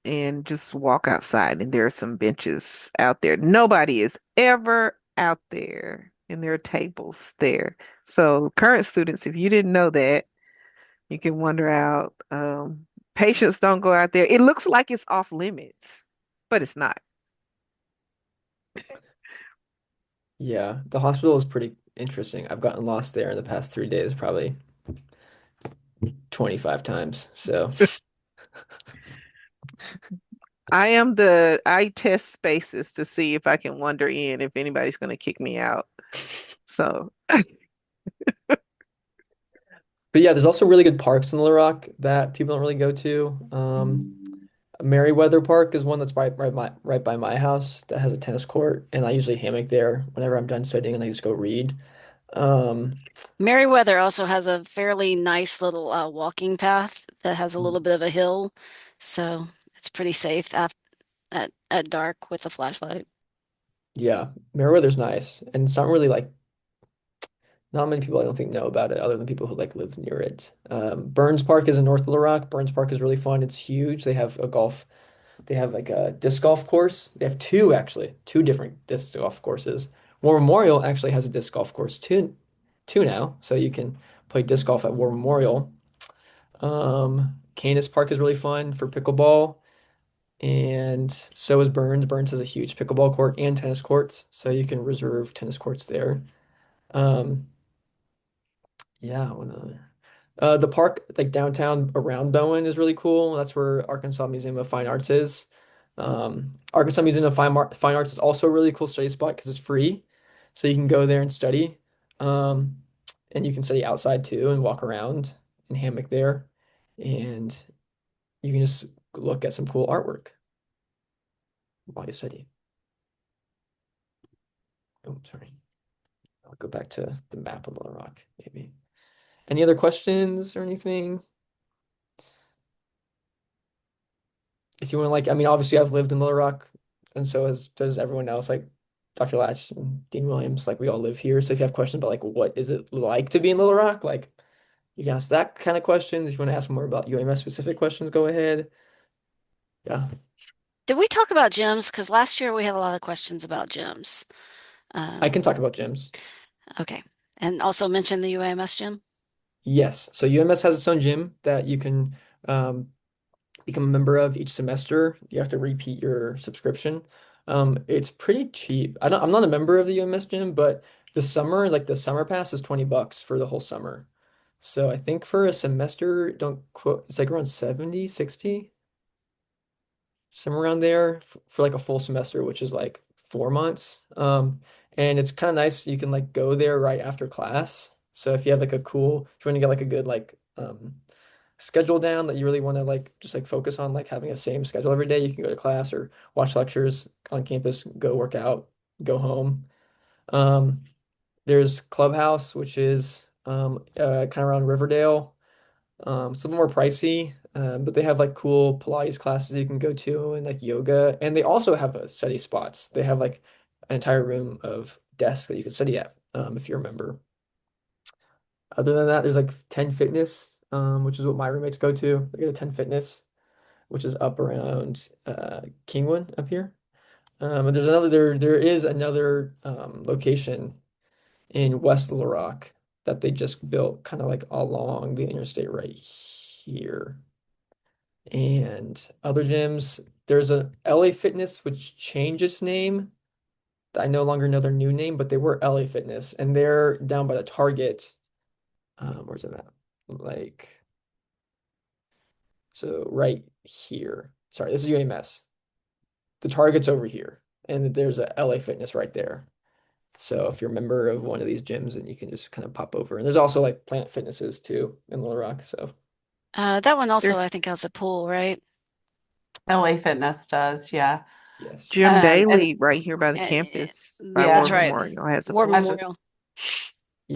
and just walk outside, and there are some benches out there. Nobody is ever out there, and there are tables there. So, current students, if you didn't know that, you can wander out. Patients don't go out there. It looks like it's off limits, but it's not. Yeah, the hospital is pretty interesting. I've gotten lost there in the past 3 days, probably 25 times. So I test spaces to see if I can wander in, if anybody's going to kick me out. So, but yeah, there's also really good parks in Little Rock that people don't really go to. Merriweather Park is one that's right by my house that has a tennis court, and I usually hammock there whenever I'm done studying, and I just go read. Um, Meriwether also has a fairly nice little walking path that has a little bit of a hill, so it's pretty safe at dark with a flashlight. yeah, Merriweather's nice, and it's not really like not many people I don't think know about it, other than people who like live near it. Burns Park is in North Little Rock. Burns Park is really fun. It's huge. They have like a disc golf course. They have two actually, two different disc golf courses. War Memorial actually has a disc golf course two now, so you can play disc golf at War Memorial. Canis Park is really fun for pickleball, and so is Burns. Burns has a huge pickleball court and tennis courts, so you can reserve tennis courts there. Um, yeah, what other? The park, like downtown around Bowen, is really cool. That's where Arkansas Museum of Fine Arts is. Arkansas Museum of Fine Arts is also a really cool study spot because it's free, so you can go there and study. Um, and you can study outside too and walk around and hammock there, and you can just look at some cool artwork while you study. Oh, sorry. I'll go back to the map of Little Rock, maybe. Any other questions or anything? If you want to like, I mean, obviously I've lived in Little Rock, and so does everyone else, like Dr. Latch and Dean Williams, like we all live here. So if you have questions about like what is it like to be in Little Rock, like you can ask that kind of questions. If you want to ask more about UAMS specific questions, go ahead. Yeah. Did we talk about gyms? Because last year we had a lot of questions about gyms. I can Um, talk about gyms. okay. And also mention the UAMS gym. Yes. So UMS has its own gym that you can um, become a member of each semester. You have to repeat your subscription. It's pretty cheap. I'm not a member of the UMS gym, but the summer pass is $20 for the whole summer. So I think for a semester, don't quote, it's like around 70, 60, somewhere around there for like a full semester, which is like 4 months. And it's kind of nice. You can like go there right after class So if you have like a cool, if you want to get like a good like schedule down that you really want to like just like focus on like having a same schedule every day, you can go to class or watch lectures on campus, go work out, go home. Um, there's Clubhouse, which is kind of around Riverdale. It's a little more pricey, but they have like cool Pilates classes you can go to and like yoga. And they also have study spots. They have like an entire room of desks that you can study at, if you remember. Other than that, there's like 10 Fitness, which is what my roommates go to. They go to 10 Fitness, which is up around Kingwood up here. And there is another location in West Little Rock that they just built kind of like along the interstate right here. And other gyms, there's a LA Fitness which changed its name. I no longer know their new name, but they were LA Fitness, and they're down by the Target. Where's it at? Like, so right here. Sorry, this is UMS. The Target's over here, and there's a LA Fitness right there. So if you're a member of one of these gyms, then you can just kind of pop over. And there's also like Planet Fitnesses too in Little Rock. So That one There's also, I think, has a pool, right? LA Fitness does, yeah. yes. Jim And Daly right here by the Eh, campus by that's yeah, War right. Memorial has a War I pool. just Memorial.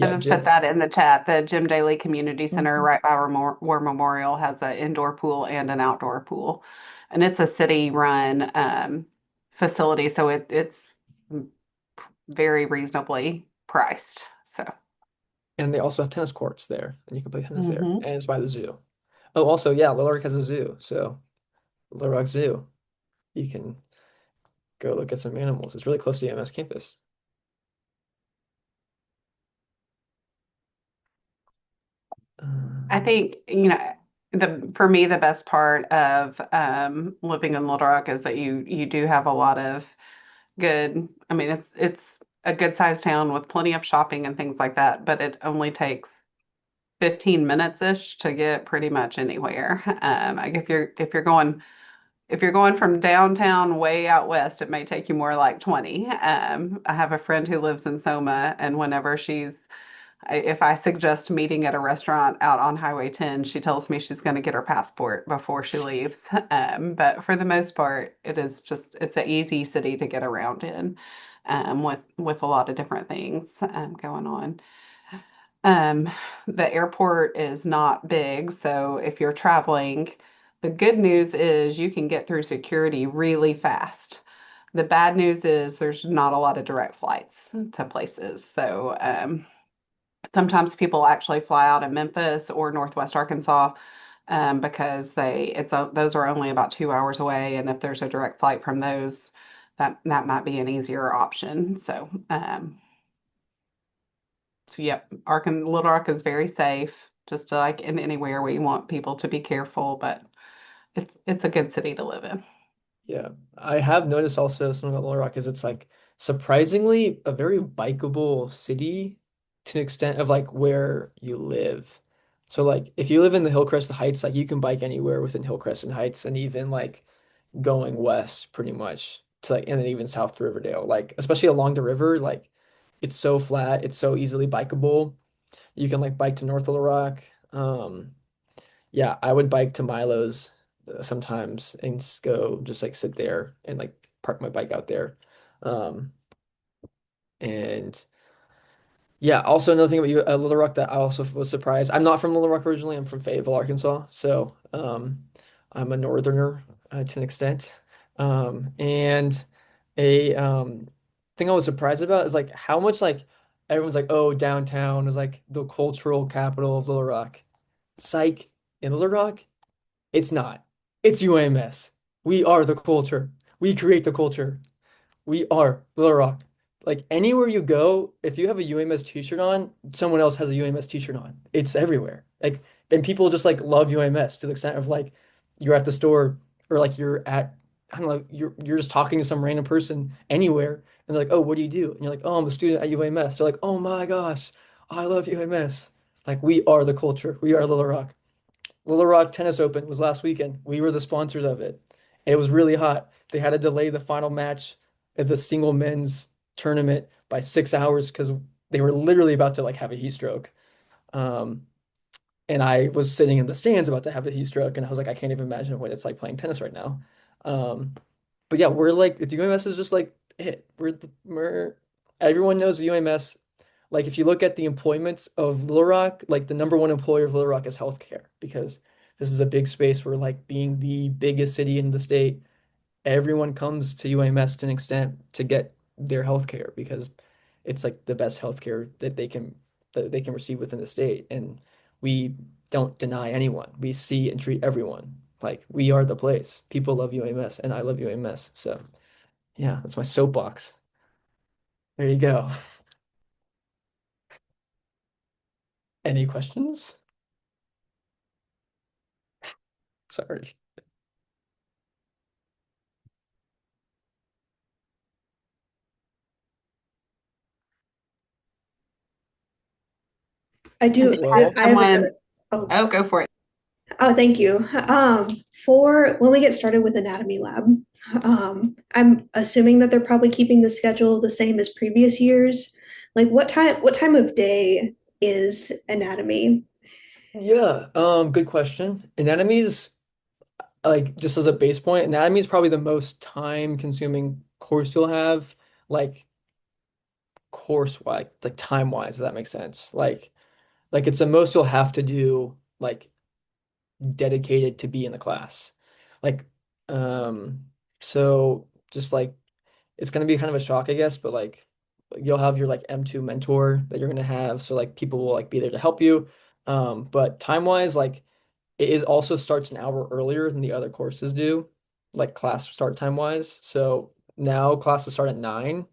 I Yeah, just put Jim. that in the chat. The Jim Daly Community Center Hmm. right by War Memorial has an indoor pool and an outdoor pool, and it's a city-run facility, so it's very reasonably priced. So, And they also have tennis courts there, and you can play tennis there. hmm And it's by the zoo. Oh, also, yeah, Little Rock has a zoo. So Little Rock Zoo, you can go look at some animals. It's really close to UMS campus. I Um, think, the for me the best part of living in Little Rock is that you do have a lot of good. I mean, it's a good sized town with plenty of shopping and things like that, but it only takes 15 minutes ish to get pretty much anywhere. Like if you're going from downtown way out west, it may take you more like 20. I have a friend who lives in Soma, and whenever if I suggest meeting at a restaurant out on Highway 10, she tells me she's going to get her passport before she leaves. But for the most part, it's an easy city to get around in, with a lot of different things going on. Um, the airport is not big, so if you're traveling, the good news is you can get through security really fast. The bad news is there's not a lot of direct flights to places. So sometimes people actually fly out of Memphis or Northwest Arkansas, because those are only about 2 hours away, and if there's a direct flight from those, that might be an easier option. So yep, Little Rock is very safe, just like in anywhere we want people to be careful, but it's a good city to live in. yeah, I have noticed also something about Little Rock is it's like surprisingly a very bikeable city to an extent of like where you live. So like if you live in the Hillcrest Heights, like you can bike anywhere within Hillcrest and Heights and even like going west pretty much to like and then even south to Riverdale. Like especially along the river, like it's so flat, it's so easily bikeable. You can like bike to North Little Rock. Yeah, I would bike to Milo's sometimes and go just like sit there and like park my bike out there. Um, and yeah, also another thing about Little Rock that I also was surprised. I'm not from Little Rock originally. I'm from Fayetteville, Arkansas. So I'm a northerner to an extent. And a thing I was surprised about is like how much like everyone's like, oh, downtown is like the cultural capital of Little Rock. Psych, in Little Rock. It's not. It's UAMS. We are the culture. We create the culture. We are Little Rock. Like anywhere you go, if you have a UAMS t-shirt on, someone else has a UAMS t-shirt on. It's everywhere. Like, and people just like love UAMS to the extent of like you're at the store or like you're at, I don't know, you're just talking to some random person anywhere and they're like, oh, what do you do? And you're like, oh, I'm a student at UAMS. They're like, oh my gosh, I love UAMS. Like we are the culture. We are Little Rock. Little Rock Tennis Open was last weekend. We were the sponsors of it. It was really hot. They had to delay the final match of the single men's tournament by 6 hours because they were literally about to like have a heat stroke. Um, and I was sitting in the stands about to have a heat stroke, and I was like, I can't even imagine what it's like playing tennis right now. Um, but yeah, we're like, the UMS is just like it. We're everyone knows UMS. Like if you look at the employments of Little Rock, like the number one employer of Little Rock is healthcare because this is a big space where like being the biggest city in the state, everyone comes to UMS to an extent to get their healthcare because it's like the best healthcare that they can receive within the state. And we don't deny anyone. We see and treat everyone. Like we are the place. People love UMS and I love UMS. So yeah, that's my soapbox. There you go. Any questions? Sorry. I do. Well, I have Someone, another. Oh, oh, go for it. oh, thank you. For when we get started with anatomy lab, I'm assuming that they're probably keeping the schedule the same as previous years. Like what time of day is anatomy? yeah, good question. Anatomy's like just as a base point, anatomy is probably the most time consuming course you'll have, like course wise, like time wise, if that makes sense. Like it's the most you'll have to do like dedicated to be in the class. Like um so just like it's gonna be kind of a shock, I guess, but like you'll have your like M2 mentor that you're gonna have. So like people will like be there to help you. But time wise, like it is also starts an hour earlier than the other courses do, like class start time wise. So now classes start at 9,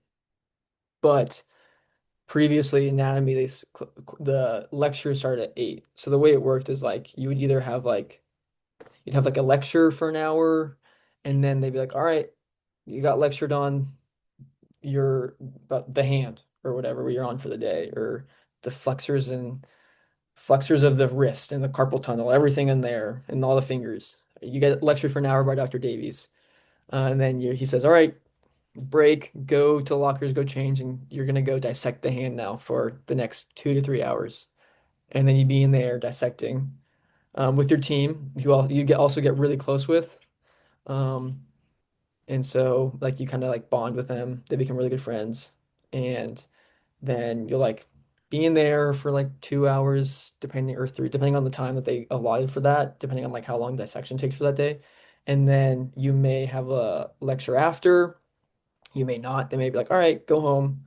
but previously anatomy the lectures started at 8. So the way it worked is like you would either have like you'd have like a lecture for an hour, and then they'd be like, all right, you got lectured on your about the hand or whatever you're on for the day, or the flexors of the wrist and the carpal tunnel, everything in there, and all the fingers. You get lectured for an hour by Dr. Davies. And then he says, all right, break, go to lockers, go change, and you're going to go dissect the hand now for the next 2 to 3 hours. And then you'd be in there dissecting with your team, also get really close with. Um, and so, like, you kind of like bond with them, they become really good friends. And then you'll like be in there for like 2 hours, depending or three, depending on the time that they allotted for that, depending on like how long dissection takes for that day. And then you may have a lecture after, you may not. They may be like, all right, go home.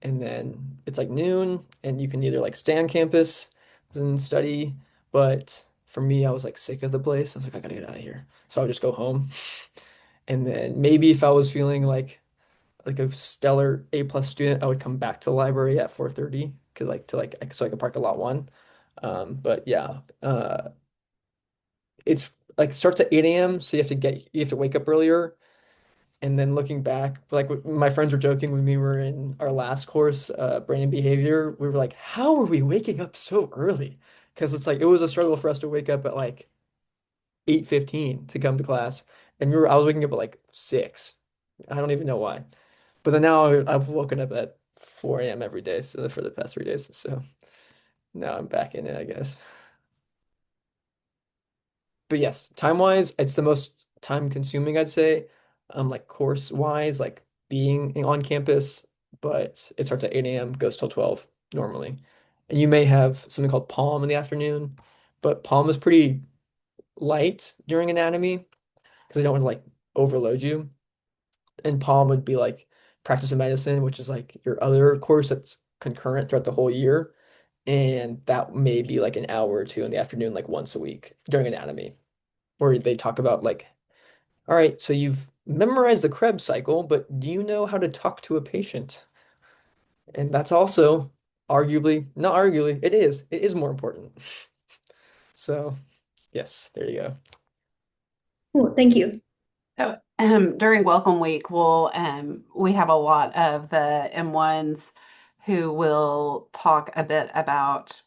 And then it's like noon, and you can either like stay on campus and study. But for me, I was like sick of the place. I was like, I gotta get out of here. So I'll just go home. And then maybe if I was feeling like a stellar A+ student, I would come back to the library at 4:30 because like to like so I could park a lot one. But yeah, it's like starts at 8 a.m. So you have to wake up earlier. And then looking back, like my friends were joking when we were in our last course, brain and behavior, we were like, how are we waking up so early? Because it's like it was a struggle for us to wake up at like 8:15 to come to class. And I was waking up at like 6. I don't even know why. But then now I've woken up at 4 a.m. every day, so for the past 3 days. So now I'm back in it, I guess. But yes, time wise, it's the most time consuming, I'd say. Like course wise, like being on campus, but it starts at 8 a.m., goes till 12 normally. And you may have something called Palm in the afternoon, but Palm is pretty light during anatomy because they don't want to like overload you. And Palm would be like practice of medicine, which is like your other course that's concurrent throughout the whole year. And that may be like an hour or two in the afternoon, like once a week during anatomy, where they talk about like, all right, so you've memorized the Krebs cycle, but do you know how to talk to a patient? And that's also not arguably, it is more important. So, yes, there you go. Cool, thank you. So during Welcome Week, we have a lot of the M1s who will talk a bit about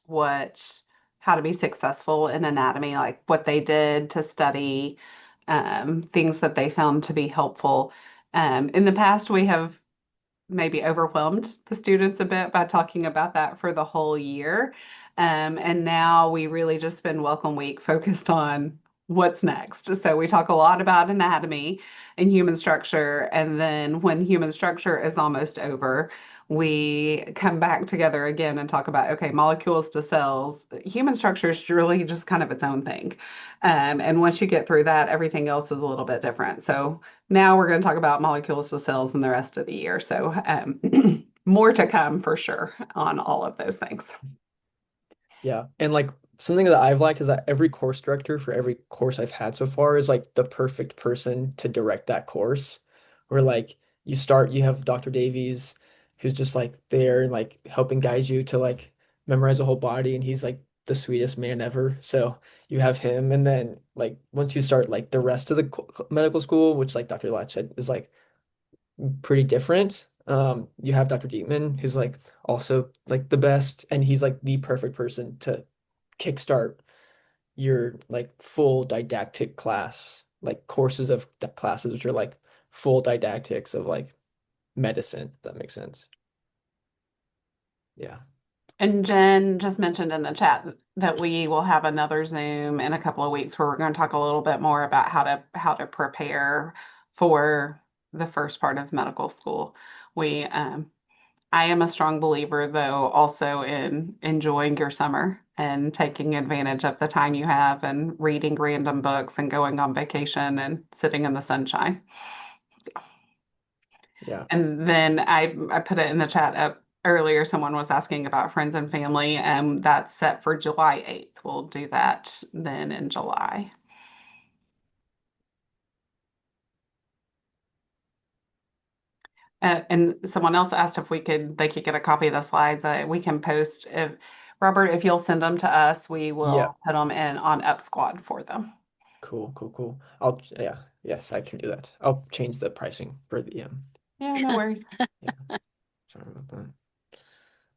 how to be successful in anatomy, like what they did to study, things that they found to be helpful. In the past, we have maybe overwhelmed the students a bit by talking about that for the whole year. And now we really just spend Welcome Week focused on what's next. So we talk a lot about anatomy and human structure. And then when human structure is almost over, we come back together again and talk about, okay, molecules to cells. Human structure is really just kind of its own thing. And once you get through that, everything else is a little bit different. So now we're going to talk about molecules to cells in the rest of the year. So more to come for sure on all of those things. Yeah. And like something that I've liked is that every course director for every course I've had so far is like the perfect person to direct that course. Where like you have Dr. Davies, who's just like there, like helping guide you to like memorize the whole body, and he's like the sweetest man ever. So you have him, and then like once you start like the rest of the medical school, which like Dr. Latch said is like pretty different. You have Dr. Dietman, who's like also like the best, and he's like the perfect person to kickstart your like full didactic class, like courses of classes, which are like full didactics of like medicine, if that makes sense. Yeah. And Jen just mentioned in the chat that we will have another Zoom in a couple of weeks where we're going to talk a little bit more about how to prepare for the first part of medical school. We I am a strong believer, though, also in enjoying your summer and taking advantage of the time you have and reading random books and going on vacation and sitting in the sunshine. Yeah. And then I put it in the chat up earlier. Someone was asking about friends and family, and that's set for July 8th. We'll do that then in July. And someone else asked if they could get a copy of the slides. We can post if Robert, if you'll send them to us, we Yeah. will put them in on Up Squad for them. Cool, cool, cool. Yes, I can do that. I'll change the pricing for the Yeah, no worries. yeah. Sorry about that.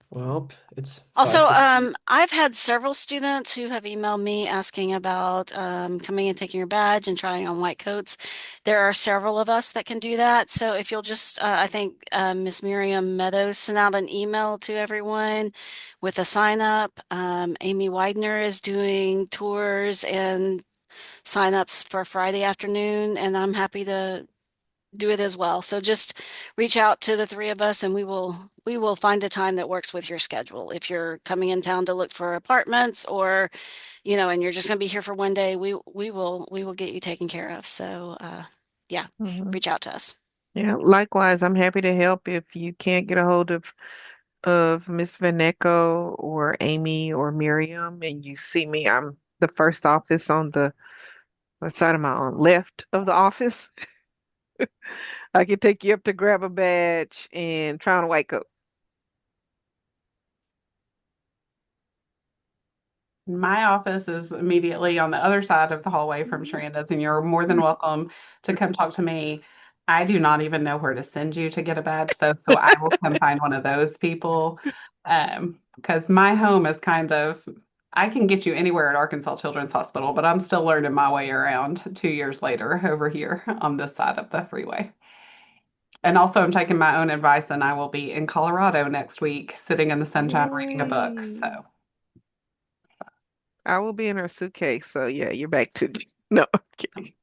Well, it's Also, 5:15. I've had several students who have emailed me asking about coming and taking your badge and trying on white coats. There are several of us that can do that. So if you'll just, I think Miss Miriam Meadows sent out an email to everyone with a sign up. Amy Widener is doing tours and sign ups for Friday afternoon, and I'm happy to do it as well. So just reach out to the three of us and we will find a time that works with your schedule. If you're coming in town to look for apartments or, and you're just going to be here for one day, we will get you taken care of. So, yeah, Mhm. reach out to us. Yeah, likewise, I'm happy to help if you can't get a hold of Miss Vaneco or Amy or Miriam and you see me. I'm the first office on the what side am I on? Left of the office. I can take you up to grab a badge and try on a white coat. My office is immediately on the other side of the hallway from Sharonda's, and you're more than welcome to come talk to me. I do not even know where to send you to get a badge, though, so I will come find one of those people. Because my home is I can get you anywhere at Arkansas Children's Hospital, but I'm still learning my way around 2 years later over here on this side of the freeway. And also, I'm taking my own advice, and I will be in Colorado next week, sitting in the sunshine reading a book. Yay. So. I will be in her suitcase. So yeah, you're back to no. I'm kidding.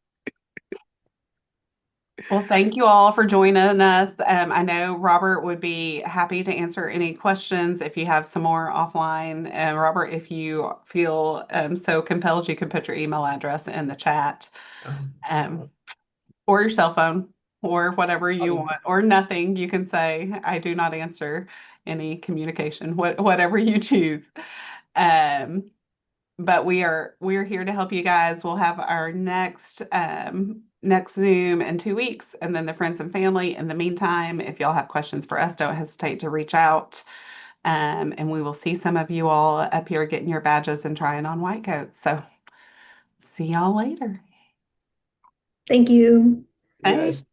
Well, thank you all for joining us. I know Robert would be happy to answer any questions if you have some more offline. And Robert, if you feel so compelled, you can put your email address in the chat, um, or your cell phone, or whatever I'll you even want, or nothing. You can say, I do not answer any communication, whatever you choose. Um, but we're here to help you guys. We'll have our next Zoom in 2 weeks, and then the friends and family. In the meantime, if y'all have questions for us, don't hesitate to reach out. And we will see some of you all up here getting your badges and trying on white coats. So see y'all later. Thank you. you guys. Thanks.